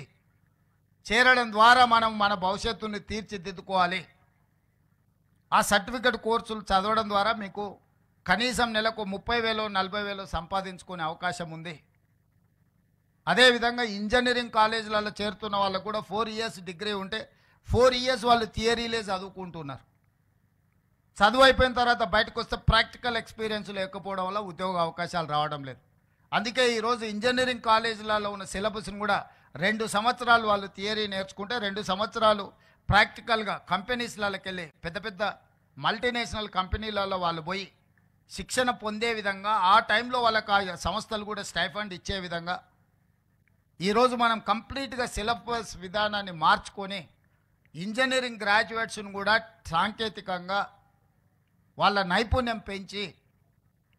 చేరడం ద్వారా మనం మన భవిష్యత్తుని తీర్చిదిద్దుకోవాలి. ఆ సర్టిఫికెట్ కోర్సులు చదవడం ద్వారా మీకు కనీసం నెలకు 30,000 40,000 సంపాదించుకునే అవకాశం ఉంది. అదేవిధంగా ఇంజనీరింగ్ కాలేజీలలో చేరుతున్న వాళ్ళకు కూడా 4 ఇయర్స్ డిగ్రీ ఉంటే 4 ఇయర్స్ వాళ్ళు థియరీలే చదువుకుంటున్నారు. చదువు అయిపోయిన తర్వాత బయటకు వస్తే ప్రాక్టికల్ ఎక్స్పీరియన్స్ లేకపోవడం వల్ల ఉద్యోగ అవకాశాలు రావడం లేదు. అందుకే ఈరోజు ఇంజనీరింగ్ కాలేజీలలో ఉన్న సిలబస్ని కూడా 2 సంవత్సరాలు వాళ్ళు థియరీ నేర్చుకుంటే 2 సంవత్సరాలు ప్రాక్టికల్గా కంపెనీస్లకి వెళ్ళి పెద్ద పెద్ద మల్టీనేషనల్ కంపెనీలలో వాళ్ళు పోయి శిక్షణ పొందే విధంగా ఆ టైంలో వాళ్ళకి ఆ సంస్థలు కూడా స్టైఫండ్ ఇచ్చే విధంగా ఈరోజు మనం కంప్లీట్గా సిలబస్ విధానాన్ని మార్చుకొని ఇంజనీరింగ్ గ్రాడ్యుయేట్స్ను కూడా సాంకేతికంగా వాళ్ళ నైపుణ్యం పెంచి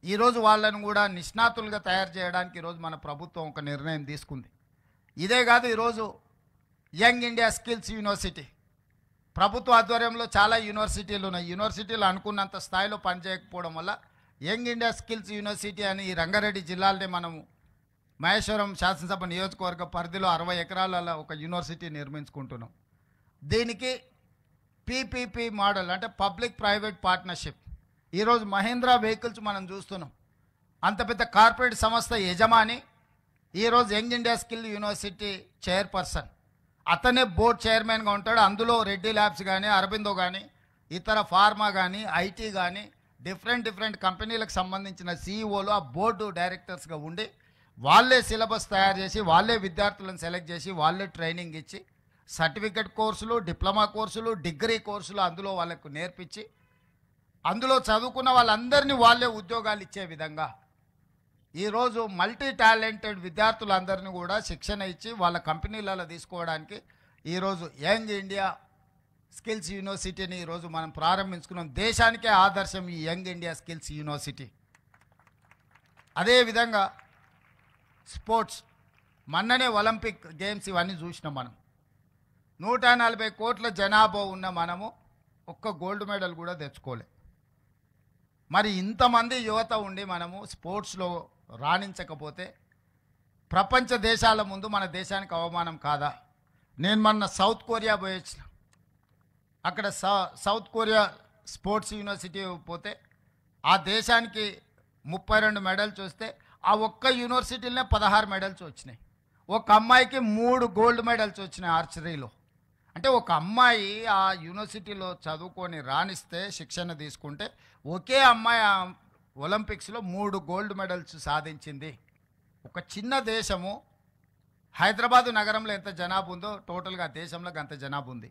ఈరోజు వాళ్ళను కూడా నిష్ణాతులుగా తయారు చేయడానికి ఈరోజు మన ప్రభుత్వం ఒక నిర్ణయం తీసుకుంది. ఇదే కాదు, ఈరోజు యంగ్ ఇండియా స్కిల్స్ యూనివర్సిటీ ప్రభుత్వ ఆధ్వర్యంలో చాలా యూనివర్సిటీలు ఉన్నాయి. యూనివర్సిటీలు అనుకున్నంత స్థాయిలో పనిచేయకపోవడం వల్ల యంగ్ ఇండియా స్కిల్స్ యూనివర్సిటీ అని ఈ రంగారెడ్డి జిల్లాలోనే మనము మహేశ్వరం శాసనసభ నియోజకవర్గ పరిధిలో 60 ఎకరాల ఒక యూనివర్సిటీ నిర్మించుకుంటున్నాం. దీనికి పీపీపీ మోడల్ అంటే పబ్లిక్ ప్రైవేట్ పార్ట్నర్షిప్. ఈరోజు మహీంద్రా వెహికల్స్ మనం చూస్తున్నాం. అంత పెద్ద కార్పొరేట్ సంస్థ యజమాని ఈరోజు young India skill university chairperson, అతనే బోర్డ్ చైర్మన్గా ఉంటాడు. అందులో రెడ్డి ల్యాబ్స్ కానీ అరబిందో కానీ ఇతర ఫార్మా కానీ ఐటీ కానీ డిఫరెంట్ కంపెనీలకు సంబంధించిన సీఈఓలు ఆ బోర్డు డైరెక్టర్స్గా ఉండి వాళ్ళే సిలబస్ తయారు చేసి వాళ్ళే విద్యార్థులను సెలెక్ట్ చేసి వాళ్ళే ట్రైనింగ్ ఇచ్చి సర్టిఫికెట్ కోర్సులు, డిప్లొమా కోర్సులు, డిగ్రీ కోర్సులు అందులో వాళ్ళకు నేర్పించి అందులో చదువుకున్న వాళ్ళందరినీ వాళ్ళే ఉద్యోగాలు ఇచ్చే విధంగా ఈరోజు మల్టీ టాలెంటెడ్ విద్యార్థులందరినీ కూడా శిక్షణ ఇచ్చి వాళ్ళ కంపెనీలలో తీసుకోవడానికి ఈరోజు యంగ్ ఇండియా స్కిల్స్ యూనివర్సిటీని ఈరోజు మనం ప్రారంభించుకున్నాం. దేశానికే ఆదర్శం ఈ యంగ్ ఇండియా స్కిల్స్ యూనివర్సిటీ. అదేవిధంగా స్పోర్ట్స్, మొన్ననే ఒలింపిక్ గేమ్స్ ఇవన్నీ చూసినాం. మనం 140 కోట్ల జనాభా ఉన్న మనము ఒక్క గోల్డ్ మెడల్ కూడా తెచ్చుకోలే. మరి ఇంతమంది యువత ఉండి మనము స్పోర్ట్స్లో రాణించకపోతే ప్రపంచ దేశాల ముందు మన దేశానికి అవమానం కాదా? నేను మొన్న సౌత్ కొరియా పోయి వచ్చిన. అక్కడ సౌత్ కొరియా స్పోర్ట్స్ యూనివర్సిటీ పోతే ఆ దేశానికి 32 మెడల్స్ వస్తే ఆ ఒక్క యూనివర్సిటీలోనే 16 మెడల్స్ వచ్చినాయి. ఒక అమ్మాయికి 3 గోల్డ్ మెడల్స్ వచ్చినాయి ఆర్చరీలో. అంటే ఒక అమ్మాయి ఆ యూనివర్సిటీలో చదువుకొని రాణిస్తే శిక్షణ తీసుకుంటే ఒకే అమ్మాయి ఒలింపిక్స్లో 3 గోల్డ్ మెడల్స్ సాధించింది. ఒక చిన్న దేశము హైదరాబాదు నగరంలో ఎంత జనాభా ఉందో టోటల్గా దేశంలో అంత జనాభా ఉంది.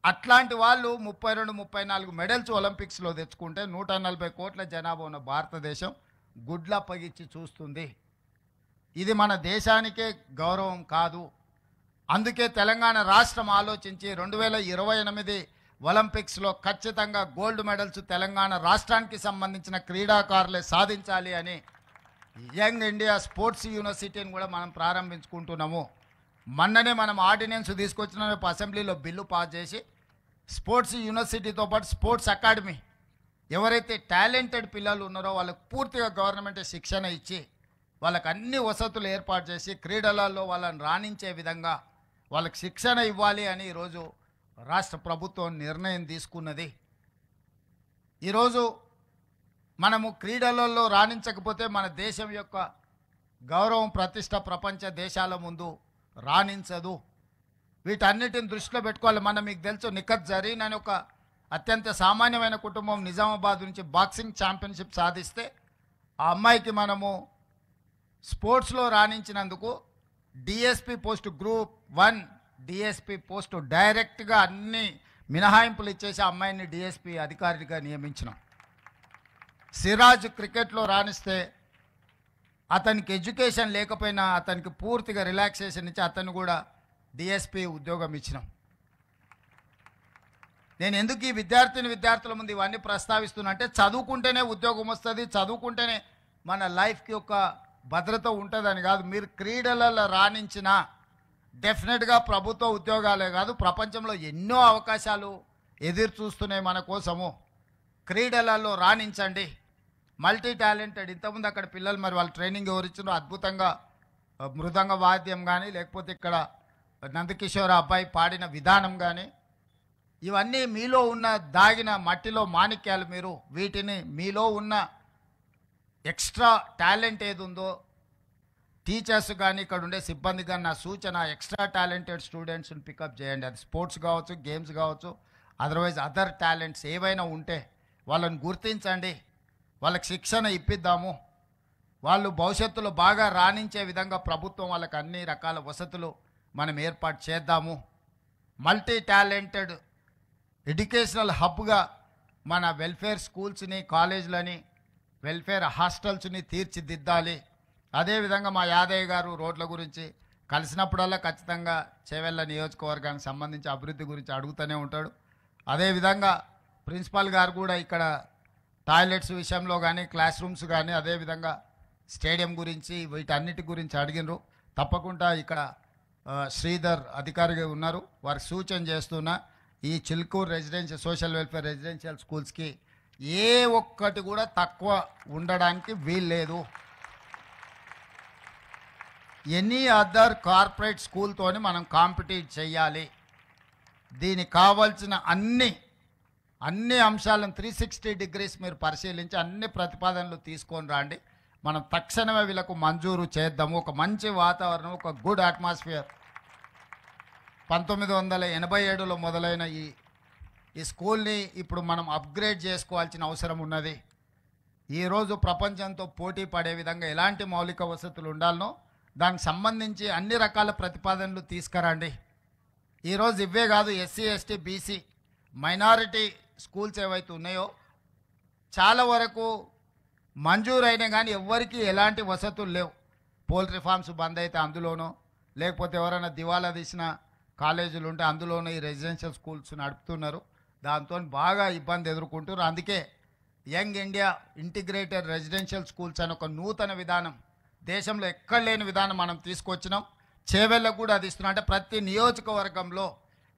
అట్లాంటి వాళ్ళు 32-34 మెడల్స్ ఒలింపిక్స్లో తెచ్చుకుంటే 140 కోట్ల జనాభా ఉన్న భారతదేశం గుడ్లప్పగిచ్చి చూస్తుంది. ఇది మన దేశానికే గౌరవం కాదు. అందుకే తెలంగాణ రాష్ట్రం ఆలోచించి 2028 ఒలింపిక్స్లో ఖచ్చితంగా గోల్డ్ మెడల్స్ తెలంగాణ రాష్ట్రానికి సంబంధించిన క్రీడాకారులే సాధించాలి అని యంగ్ ఇండియా స్పోర్ట్స్ యూనివర్సిటీని కూడా మనం ప్రారంభించుకుంటున్నాము. మొన్ననే మనం ఆర్డినెన్స్ తీసుకొచ్చిన అసెంబ్లీలో బిల్లు పాస్ చేసి స్పోర్ట్స్ యూనివర్సిటీతో పాటు స్పోర్ట్స్ అకాడమీ ఎవరైతే టాలెంటెడ్ పిల్లలు ఉన్నారో వాళ్ళకు పూర్తిగా గవర్నమెంట్ శిక్షణ ఇచ్చి వాళ్ళకి అన్ని వసతులు ఏర్పాటు చేసి క్రీడలలో వాళ్ళని రాణించే విధంగా వాళ్ళకి శిక్షణ ఇవ్వాలి అని ఈరోజు రాష్ట్ర ప్రభుత్వం నిర్ణయం తీసుకున్నది. ఈరోజు మనము క్రీడలలో రాణించకపోతే మన దేశం యొక్క గౌరవం ప్రతిష్ట ప్రపంచ దేశాల ముందు రాణించదు. వీటన్నిటిని దృష్టిలో పెట్టుకోవాలి. మనం మీకు తెలుసు నిఖత్ జరీన్ అని ఒక అత్యంత సామాన్యమైన కుటుంబం నిజామాబాద్ నుంచి బాక్సింగ్ ఛాంపియన్షిప్ సాధిస్తే ఆ అమ్మాయికి మనము స్పోర్ట్స్లో రాణించినందుకు DSP post group 1 DSP post డైరెక్ట్గా అన్ని మినహాయింపులు ఇచ్చేసి ఆ అమ్మాయిని డిఎస్పి అధికారిగా నియమించినాం. సిరాజ్ క్రికెట్లో రాణిస్తే అతనికి ఎడ్యుకేషన్ లేకపోయినా అతనికి పూర్తిగా రిలాక్సేషన్ ఇచ్చి అతను కూడా డిఎస్పి ఉద్యోగం ఇచ్చినాం. నేను ఎందుకు ఈ విద్యార్థుల ముందు ఇవన్నీ ప్రస్తావిస్తున్నా అంటే చదువుకుంటేనే ఉద్యోగం వస్తుంది, చదువుకుంటేనే మన లైఫ్కి ఒక భద్రత ఉంటుందని కాదు. మీరు క్రీడలలో రాణించినా డెఫినెట్గా ప్రభుత్వ ఉద్యోగాలే కాదు, ప్రపంచంలో ఎన్నో అవకాశాలు ఎదురు చూస్తున్నాయి మన కోసము. క్రీడలలో రాణించండి, మల్టీ టాలెంటెడ్. ఇంతకుముందు అక్కడ పిల్లలు మరి వాళ్ళు ట్రైనింగ్ ఎవరు ఇచ్చినో అద్భుతంగా మృదంగ వాద్యం కానీ లేకపోతే ఇక్కడ నందకిషోర్ అబ్బాయి పాడిన విధానం కానీ ఇవన్నీ మీలో ఉన్న దాగిన మట్టిలో మాణిక్యాలు. మీరు వీటిని మీలో ఉన్న ఎక్స్ట్రా టాలెంట్ ఏది ఉందో టీచర్స్ కానీ ఇక్కడ ఉండే సిబ్బంది కానీ నా సూచన ఎక్స్ట్రా టాలెంటెడ్ స్టూడెంట్స్ని పికప్ చేయండి. అది స్పోర్ట్స్ కావచ్చు, గేమ్స్ కావచ్చు, అదర్వైజ్ అదర్ టాలెంట్స్ ఏవైనా ఉంటే వాళ్ళని గుర్తించండి, వాళ్ళకి శిక్షణ ఇప్పిద్దాము. వాళ్ళు భవిష్యత్తులో బాగా రాణించే విధంగా ప్రభుత్వం వాళ్ళకి అన్ని రకాల వసతులు మనం ఏర్పాటు చేద్దాము. మల్టీ టాలెంటెడ్ ఎడ్యుకేషనల్ హబ్గా మన వెల్ఫేర్ స్కూల్స్ని, కాలేజీలని, వెల్ఫేర్ హాస్టల్స్ని తీర్చిదిద్దాలి. అదేవిధంగా మా యాదయ్య గారు రోడ్ల గురించి కలిసినప్పుడల్లా ఖచ్చితంగా చేవెళ్ళ నియోజకవర్గానికి సంబంధించి అభివృద్ధి గురించి అడుగుతూనే ఉంటాడు. అదేవిధంగా ప్రిన్సిపాల్ గారు కూడా ఇక్కడ టాయిలెట్స్ విషయంలో కానీ, క్లాస్ రూమ్స్ కానీ, అదేవిధంగా స్టేడియం గురించి వీటన్నిటి గురించి అడిగినరు. తప్పకుండా ఇక్కడ శ్రీధర్ అధికారిగా ఉన్నారు, వారికి సూచన చేస్తున్నా ఈ Chilkur residential social welfare residential స్కూల్స్కి ఏ ఒక్కటి కూడా తక్కువ ఉండడానికి వీల్లేదు. ఎనీ అదర్ కార్పొరేట్ స్కూల్తోని మనం కాంపిటీట్ చేయాలి. దీనికి కావాల్సిన అన్ని అంశాలను 360 డిగ్రీస్ మీరు పరిశీలించి అన్ని ప్రతిపాదనలు తీసుకొని రండి. మనం తక్షణమే వీళ్ళకు మంజూరు చేద్దాము. ఒక మంచి వాతావరణం, ఒక గుడ్ అట్మాస్ఫియర్. 1987లో మొదలైన ఈ స్కూల్ని ఇప్పుడు మనం అప్గ్రేడ్ చేసుకోవాల్సిన అవసరం ఉన్నది. ఈరోజు ప్రపంచంతో పోటీ పడే విధంగా ఎలాంటి మౌలిక వసతులు ఉండాలనో దానికి సంబంధించి అన్ని రకాల ప్రతిపాదనలు తీసుకురండి. ఈరోజు ఇవే కాదు, SC, ST, BC, minority schools ఏవైతే ఉన్నాయో చాలా వరకు మంజూరైనా కానీ ఎవ్వరికీ ఎలాంటి వసతులు లేవు. పోల్ట్రీ ఫార్మ్స్ బంద్ అయితే అందులోనో, లేకపోతే ఎవరైనా దివాలా తీసిన కాలేజీలు ఉంటే అందులోనూ ఈ రెసిడెన్షియల్ స్కూల్స్ నడుపుతున్నారు. దాంతో బాగా ఇబ్బంది ఎదుర్కొంటున్నారు. అందుకే young India integrated residential schools అని ఒక నూతన విధానం, దేశంలో ఎక్కడ లేని విధానం మనం తీసుకొచ్చినాం. చేవెళ్ళకు కూడా అది ఇస్తున్నాం. అంటే ప్రతి నియోజకవర్గంలో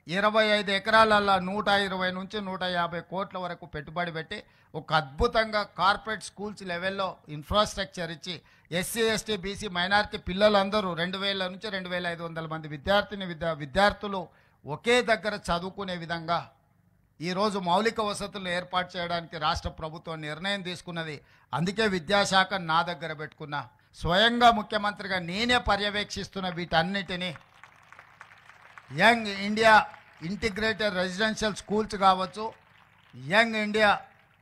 25 ఎకరాలలో 120 నుంచి 150 కోట్ల వరకు పెట్టుబడి పెట్టి ఒక అద్భుతంగా కార్పొరేట్ స్కూల్స్ లెవెల్లో ఇన్ఫ్రాస్ట్రక్చర్ ఇచ్చి ఎస్సీ, ఎస్టీ, బీసీ, మైనారిటీ పిల్లలందరూ 2000 నుంచి 2500 మంది విద్యార్థులు ఒకే దగ్గర చదువుకునే విధంగా ఈరోజు మౌలిక వసతులు ఏర్పాటు చేయడానికి రాష్ట్ర ప్రభుత్వం నిర్ణయం తీసుకున్నది. అందుకే విద్యాశాఖ నా దగ్గర పెట్టుకున్నా, స్వయంగా ముఖ్యమంత్రిగా నేనే పర్యవేక్షిస్తున్న వీటన్నిటినీ. Young India integrated residential schools కావచ్చు, యంగ్ ఇండియా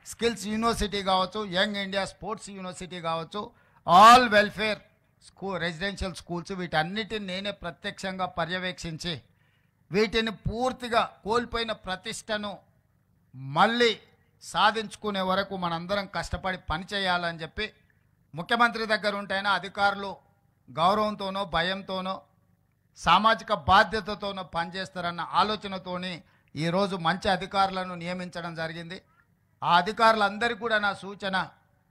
స్కిల్స్ యూనివర్సిటీ కావచ్చు, యంగ్ ఇండియా స్పోర్ట్స్ యూనివర్సిటీ కావచ్చు, ఆల్ వెల్ఫేర్ రెసిడెన్షియల్ స్కూల్స్ వీటన్నిటిని నేనే ప్రత్యక్షంగా పర్యవేక్షించి వీటిని పూర్తిగా కోల్పోయిన ప్రతిష్టను మళ్ళీ సాధించుకునే వరకు మనందరం కష్టపడి పనిచేయాలని చెప్పి ముఖ్యమంత్రి దగ్గర ఉంటేనే అధికారులు గౌరవంతోనో భయంతోనో సామాజిక బాధ్యతతోనో పనిచేస్తారన్న ఆలోచనతోని ఈరోజు మంచి అధికారులను నియమించడం జరిగింది. ఆ అధికారులందరికీ కూడా నా సూచన,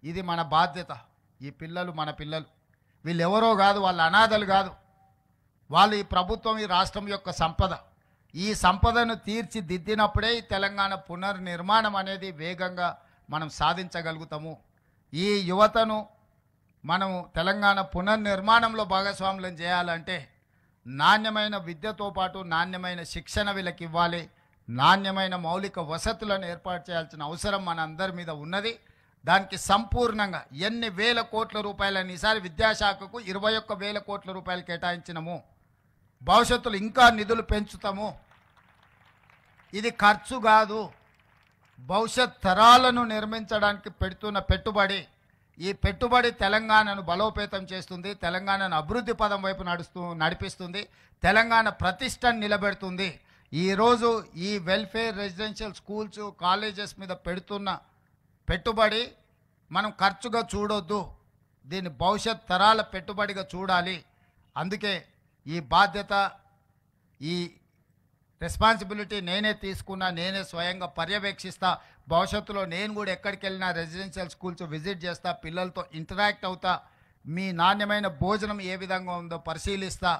ఇది మన బాధ్యత. ఈ పిల్లలు మన పిల్లలు, వీళ్ళు ఎవరో కాదు, వాళ్ళు అనాథలు కాదు, వాళ్ళు ఈ ప్రభుత్వం, ఈ రాష్ట్రం యొక్క సంపద. ఈ సంపదను తీర్చిదిద్దినప్పుడే ఈ తెలంగాణ పునర్నిర్మాణం అనేది వేగంగా మనం సాధించగలుగుతాము. ఈ యువతను మనం తెలంగాణ పునర్నిర్మాణంలో భాగస్వాములం చేయాలంటే నాణ్యమైన విద్యతో పాటు నాణ్యమైన శిక్షణ వీళ్ళకి ఇవ్వాలి, నాణ్యమైన మౌలిక వసతులను ఏర్పాటు చేయాల్సిన అవసరం మన అందరి మీద ఉన్నది. దానికి సంపూర్ణంగా ఎన్ని వేల కోట్ల రూపాయలని ఈసారి విద్యాశాఖకు 21,000 కోట్ల రూపాయలు కేటాయించినము. భవిష్యత్తులో ఇంకా నిధులు పెంచుతాము. ఇది ఖర్చు కాదు, భవిష్యత్ తరాలను నిర్మించడానికి పెడుతున్న పెట్టుబడి. ఈ పెట్టుబడి తెలంగాణను బలోపేతం చేస్తుంది, తెలంగాణను అభివృద్ధి పదం వైపు నడిపిస్తుంది, తెలంగాణ ప్రతిష్టను నిలబెడుతుంది. ఈరోజు ఈ వెల్ఫేర్ రెసిడెన్షియల్ స్కూల్స్ కాలేజెస్ మీద పెడుతున్న పెట్టుబడి మనం ఖర్చుగా చూడొద్దు, దీన్ని భవిష్యత్ తరాల పెట్టుబడిగా చూడాలి. అందుకే ఈ బాధ్యత, ఈ రెస్పాన్సిబిలిటీ నేనే తీసుకున్నా, నేనే స్వయంగా పర్యవేక్షిస్తా. భవిష్యత్తులో నేను కూడా ఎక్కడికి వెళ్ళినా రెసిడెన్షియల్ స్కూల్స్ విజిట్ చేస్తా, పిల్లలతో ఇంటరాక్ట్ అవుతా, మీ నాణ్యమైన భోజనం ఏ విధంగా ఉందో పరిశీలిస్తా.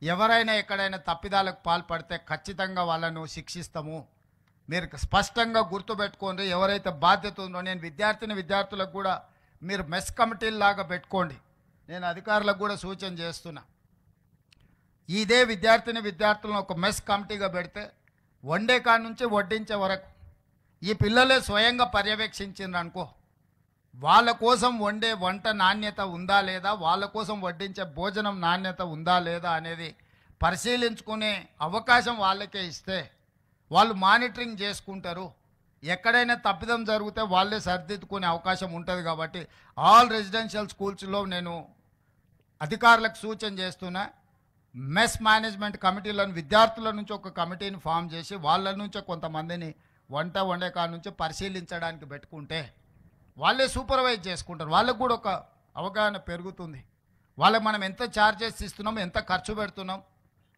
ఎవరైనా ఎక్కడైనా తప్పిదాలకు పాల్పడితే ఖచ్చితంగా వాళ్ళను శిక్షిస్తాము. మీరు స్పష్టంగా గుర్తుపెట్టుకోండి, ఎవరైతే బాధ్యత ఉందో. నేను విద్యార్థులకు కూడా మీరు మెస్ కమిటీలాగా పెట్టుకోండి. నేను అధికారులకు కూడా సూచన చేస్తున్నా. ఇదే విద్యార్థులను ఒక మెస్ కమిటీగా పెడితే వండే కాడ నుంచి వడ్డించే వరకు ఈ పిల్లలే స్వయంగా పర్యవేక్షించిండ్రు అనుకో, వాళ్ళ కోసం వండే వంట నాణ్యత ఉందా లేదా, వాళ్ళ కోసం వడ్డించే భోజనం నాణ్యత ఉందా లేదా అనేది పరిశీలించుకునే అవకాశం వాళ్ళకే ఇస్తే వాళ్ళు మానిటరింగ్ చేసుకుంటారు. ఎక్కడైనా తప్పిదం జరిగితే వాళ్ళే సరిదిద్దుకునే అవకాశం ఉంటుంది. కాబట్టి ఆల్ రెసిడెన్షియల్ స్కూల్స్లో నేను అధికారులకు సూచన చేస్తున్నా, మెస్ మేనేజ్మెంట్ కమిటీలను విద్యార్థుల నుంచి ఒక కమిటీని ఫామ్ చేసి వాళ్ళ నుంచే కొంతమందిని వంట వండే కాడ నుంచి పరిశీలించడానికి పెట్టుకుంటే వాళ్ళే సూపర్వైజ్ చేసుకుంటారు. వాళ్ళకు కూడా ఒక అవగాహన పెరుగుతుంది. వాళ్ళకి మనం ఎంత ఛార్జెస్ ఇస్తున్నాం, ఎంత ఖర్చు పెడుతున్నాం,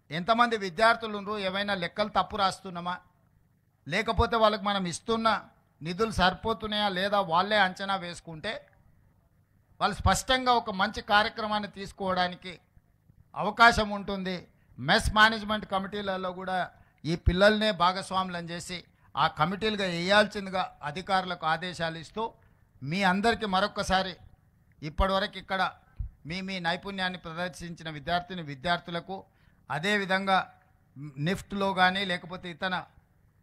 ఎంతమంది విద్యార్థులు ఉన్నారు, ఏమైనా లెక్కలు తప్పు రాస్తున్నామా, లేకపోతే వాళ్ళకి మనం ఇస్తున్న నిధులు సరిపోతున్నాయా లేదా వాళ్ళే అంచనా వేసుకుంటే వాళ్ళు స్పష్టంగా ఒక మంచి కార్యక్రమాన్ని తీసుకోవడానికి అవకాశం ఉంటుంది. మెస్ మేనేజ్మెంట్ కమిటీలలో కూడా ఈ పిల్లల్నే భాగస్వాములను చేసి ఆ కమిటీలుగా వేయాల్సిందిగా అధికారులకు ఆదేశాలు ఇస్తూ, మీ అందరికీ మరొక్కసారి ఇప్పటివరకు ఇక్కడ మీ నైపుణ్యాన్ని ప్రదర్శించిన విద్యార్థులకు, అదేవిధంగా నిఫ్ట్లో కానీ లేకపోతే ఇతర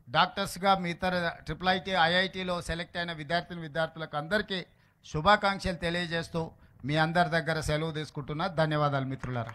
డాక్టర్స్గా మీ ఇతర IIT IITలో సెలెక్ట్ అయిన విద్యార్థులకు అందరికీ శుభాకాంక్షలు తెలియజేస్తూ మీ అందరి దగ్గర సెలవు తీసుకుంటున్నా. ధన్యవాదాలు మిత్రులారా.